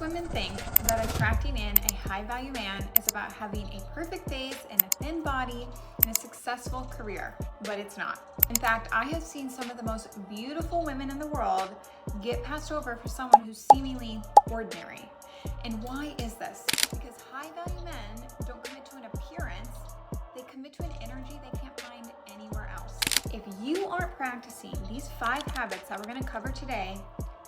women think that attracting in a high value man is about having a perfect face and a thin body and a successful career, but it's not. In fact, I have seen some of the most beautiful women in the world get passed over for someone who's seemingly ordinary. And why is this? Because high value men don't commit to an appearance, they commit to an energy they can't find anywhere else. If you aren't practicing these 5 habits that we're going to cover today,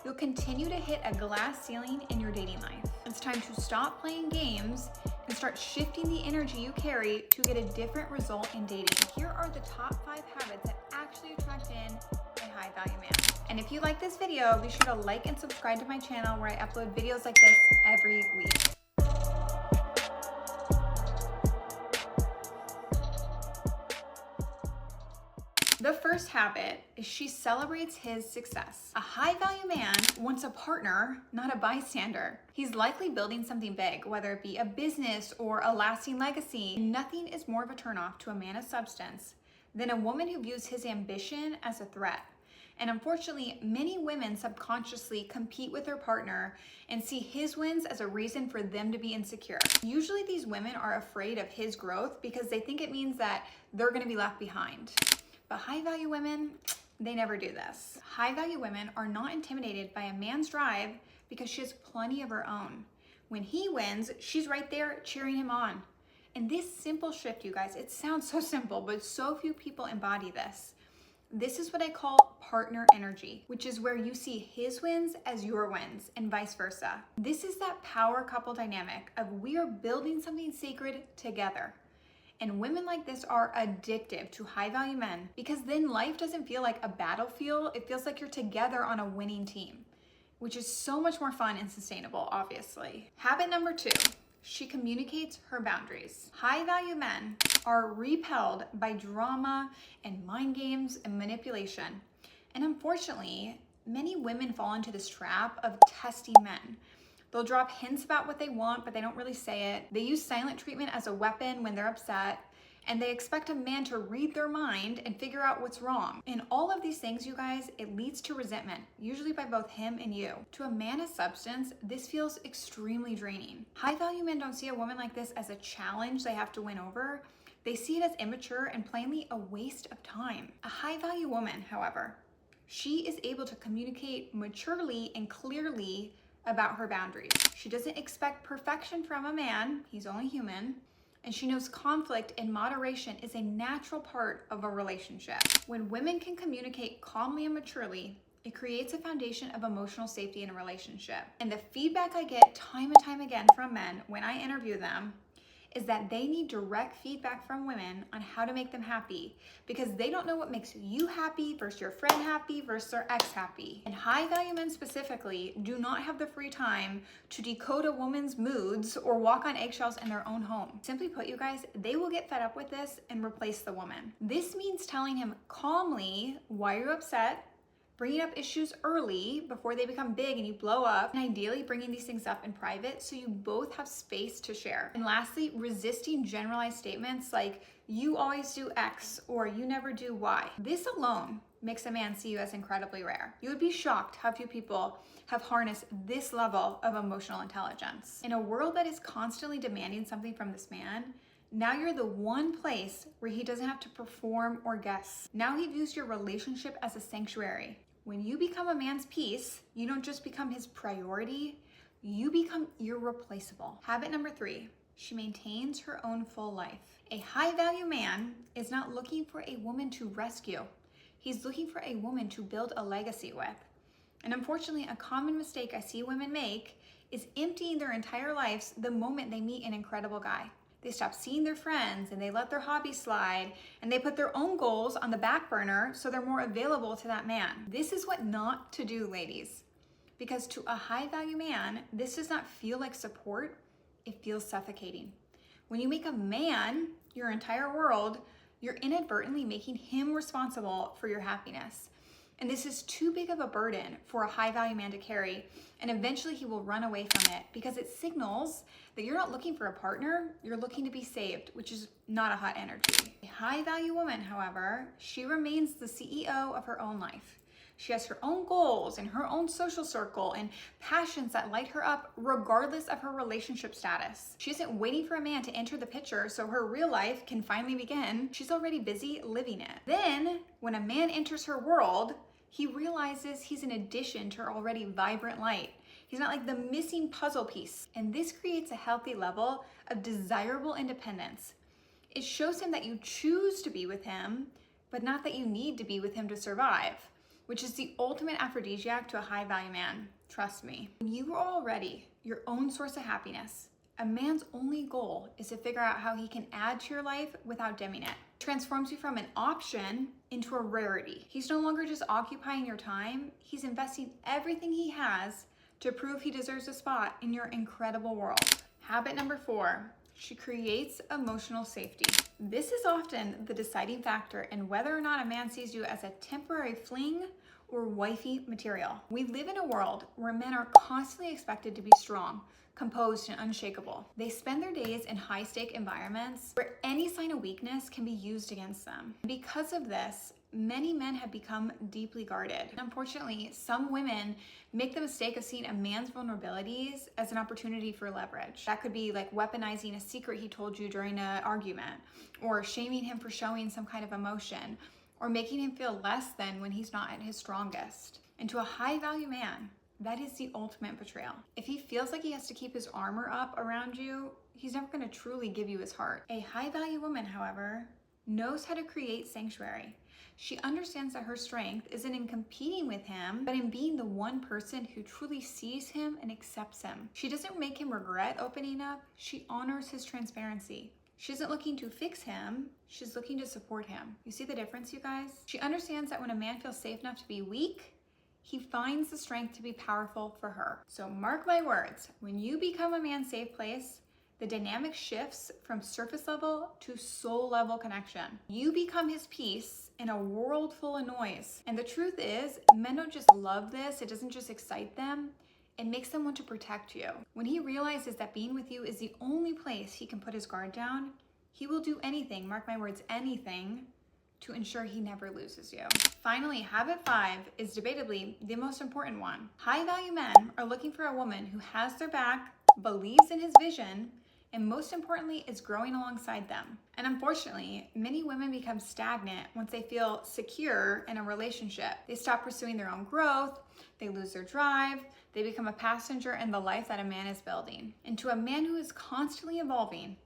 you'll continue to hit a glass ceiling in your dating life. It's time to stop playing games and start shifting the energy you carry to get a different result in dating. Here are the top 5 habits that actually attract in a high value man. And if you like this video, be sure to like and subscribe to my channel where I upload videos like this every week. The first habit is she celebrates his success. A high value man wants a partner, not a bystander. He's likely building something big, whether it be a business or a lasting legacy. Nothing is more of a turnoff to a man of substance than a woman who views his ambition as a threat. And unfortunately, many women subconsciously compete with their partner and see his wins as a reason for them to be insecure. Usually these women are afraid of his growth because they think it means that they're gonna be left behind. But high value women, they never do this. High value women are not intimidated by a man's drive because she has plenty of her own. When he wins, she's right there cheering him on. And this simple shift, you guys, it sounds so simple, but so few people embody this. This is what I call partner energy, which is where you see his wins as your wins and vice versa. This is that power couple dynamic of we are building something sacred together. And women like this are addictive to high value men because then life doesn't feel like a battlefield. It feels like you're together on a winning team, which is so much more fun and sustainable, obviously. Habit number 2, she communicates her boundaries. High value men are repelled by drama and mind games and manipulation. And unfortunately, many women fall into this trap of testing men. They'll drop hints about what they want, but they don't really say it. They use silent treatment as a weapon when they're upset, and they expect a man to read their mind and figure out what's wrong. And all of these things, you guys, it leads to resentment, usually by both him and you. To a man of substance, this feels extremely draining. High value men don't see a woman like this as a challenge they have to win over. They see it as immature and plainly a waste of time. A high value woman, however, she is able to communicate maturely and clearly about her boundaries. She doesn't expect perfection from a man, he's only human, and she knows conflict and moderation is a natural part of a relationship. When women can communicate calmly and maturely, it creates a foundation of emotional safety in a relationship. And the feedback I get time and time again from men when I interview them is that they need direct feedback from women on how to make them happy because they don't know what makes you happy versus your friend happy versus their ex happy. And high value men specifically do not have the free time to decode a woman's moods or walk on eggshells in their own home. Simply put, you guys, they will get fed up with this and replace the woman. This means telling him calmly why you're upset, bringing up issues early before they become big and you blow up, and ideally bringing these things up in private so you both have space to share. And lastly, resisting generalized statements like, you always do X or you never do Y. This alone makes a man see you as incredibly rare. You would be shocked how few people have harnessed this level of emotional intelligence. In a world that is constantly demanding something from this man, now you're the one place where he doesn't have to perform or guess. Now he views your relationship as a sanctuary. When you become a man's piece, you don't just become his priority, you become irreplaceable. Habit number 3, she maintains her own full life. A high value man is not looking for a woman to rescue. He's looking for a woman to build a legacy with. And unfortunately, a common mistake I see women make is emptying their entire lives the moment they meet an incredible guy. They stop seeing their friends and they let their hobbies slide and they put their own goals on the back burner so they're more available to that man. This is what not to do, ladies. Because to a high value man, this does not feel like support, it feels suffocating. When you make a man your entire world, you're inadvertently making him responsible for your happiness. And this is too big of a burden for a high value man to carry, and eventually he will run away from it because it signals that you're not looking for a partner, you're looking to be saved, which is not a hot energy. A high value woman, however, she remains the CEO of her own life. She has her own goals and her own social circle and passions that light her up regardless of her relationship status. She isn't waiting for a man to enter the picture so her real life can finally begin. She's already busy living it. Then, when a man enters her world, he realizes he's an addition to her already vibrant light. He's not like the missing puzzle piece. And this creates a healthy level of desirable independence. It shows him that you choose to be with him, but not that you need to be with him to survive, which is the ultimate aphrodisiac to a high value man. Trust me. When you are already your own source of happiness, a man's only goal is to figure out how he can add to your life without dimming it. It transforms you from an option into a rarity. He's no longer just occupying your time, he's investing everything he has to prove he deserves a spot in your incredible world. Habit number 4, she creates emotional safety. This is often the deciding factor in whether or not a man sees you as a temporary fling or wifey material. We live in a world where men are constantly expected to be strong, composed, and unshakable. They spend their days in high-stake environments where any sign of weakness can be used against them. Because of this, many men have become deeply guarded. Unfortunately, some women make the mistake of seeing a man's vulnerabilities as an opportunity for leverage. That could be like weaponizing a secret he told you during an argument, or shaming him for showing some kind of emotion, or making him feel less than when he's not at his strongest. And to a high-value man, that is the ultimate betrayal. If he feels like he has to keep his armor up around you, he's never going to truly give you his heart. A high-value woman, however, knows how to create sanctuary. She understands that her strength isn't in competing with him, but in being the one person who truly sees him and accepts him. She doesn't make him regret opening up, she honors his transparency. She isn't looking to fix him, she's looking to support him. You see the difference, you guys? She understands that when a man feels safe enough to be weak, he finds the strength to be powerful for her. So mark my words, when you become a man's safe place, the dynamic shifts from surface level to soul level connection. You become his peace in a world full of noise. And the truth is, men don't just love this, it doesn't just excite them, it makes them want to protect you. When he realizes that being with you is the only place he can put his guard down, he will do anything, mark my words, anything, to ensure he never loses you. Finally, habit 5 is debatably the most important one. High-value men are looking for a woman who has their back, believes in his vision, and most importantly, is growing alongside them. And unfortunately, many women become stagnant once they feel secure in a relationship. They stop pursuing their own growth, they lose their drive, they become a passenger in the life that a man is building. And to a man who is constantly evolving,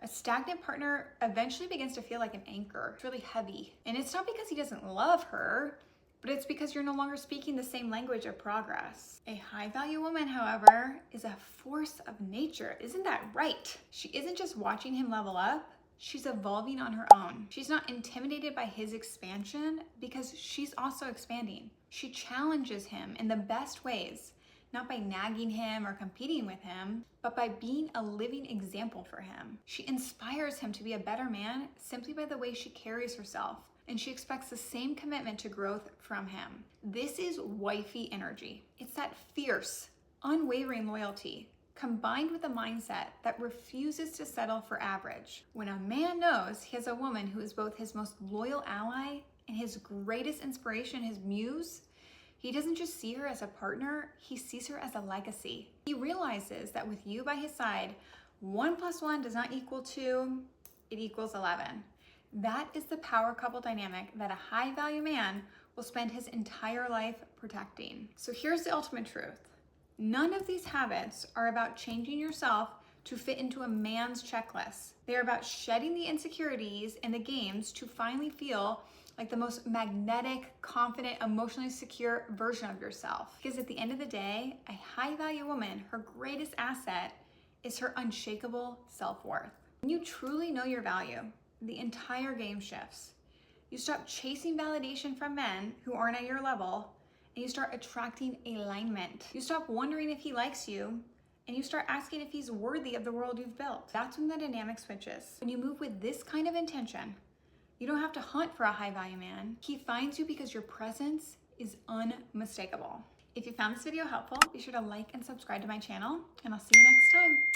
a stagnant partner eventually begins to feel like an anchor. It's really heavy. And it's not because he doesn't love her, but it's because you're no longer speaking the same language of progress. A high-value woman, however, is a force of nature. Isn't that right? She isn't just watching him level up, she's evolving on her own. She's not intimidated by his expansion because she's also expanding. She challenges him in the best ways, not by nagging him or competing with him, but by being a living example for him. She inspires him to be a better man simply by the way she carries herself, and she expects the same commitment to growth from him. This is wifey energy. It's that fierce, unwavering loyalty combined with a mindset that refuses to settle for average. When a man knows he has a woman who is both his most loyal ally and his greatest inspiration, his muse, he doesn't just see her as a partner, he sees her as a legacy. He realizes that with you by his side, 1 + 1 does not equal 2, it equals 11. That is the power couple dynamic that a high-value man will spend his entire life protecting. So here's the ultimate truth. None of these habits are about changing yourself to fit into a man's checklist. They're about shedding the insecurities and the games to finally feel like the most magnetic, confident, emotionally secure version of yourself. Because at the end of the day, a high-value woman, her greatest asset is her unshakable self-worth. When you truly know your value, the entire game shifts. You stop chasing validation from men who aren't at your level, and you start attracting alignment. You stop wondering if he likes you, and you start asking if he's worthy of the world you've built. That's when the dynamic switches. When you move with this kind of intention, you don't have to hunt for a high-value man. He finds you because your presence is unmistakable. If you found this video helpful, be sure to like and subscribe to my channel, and I'll see you next time.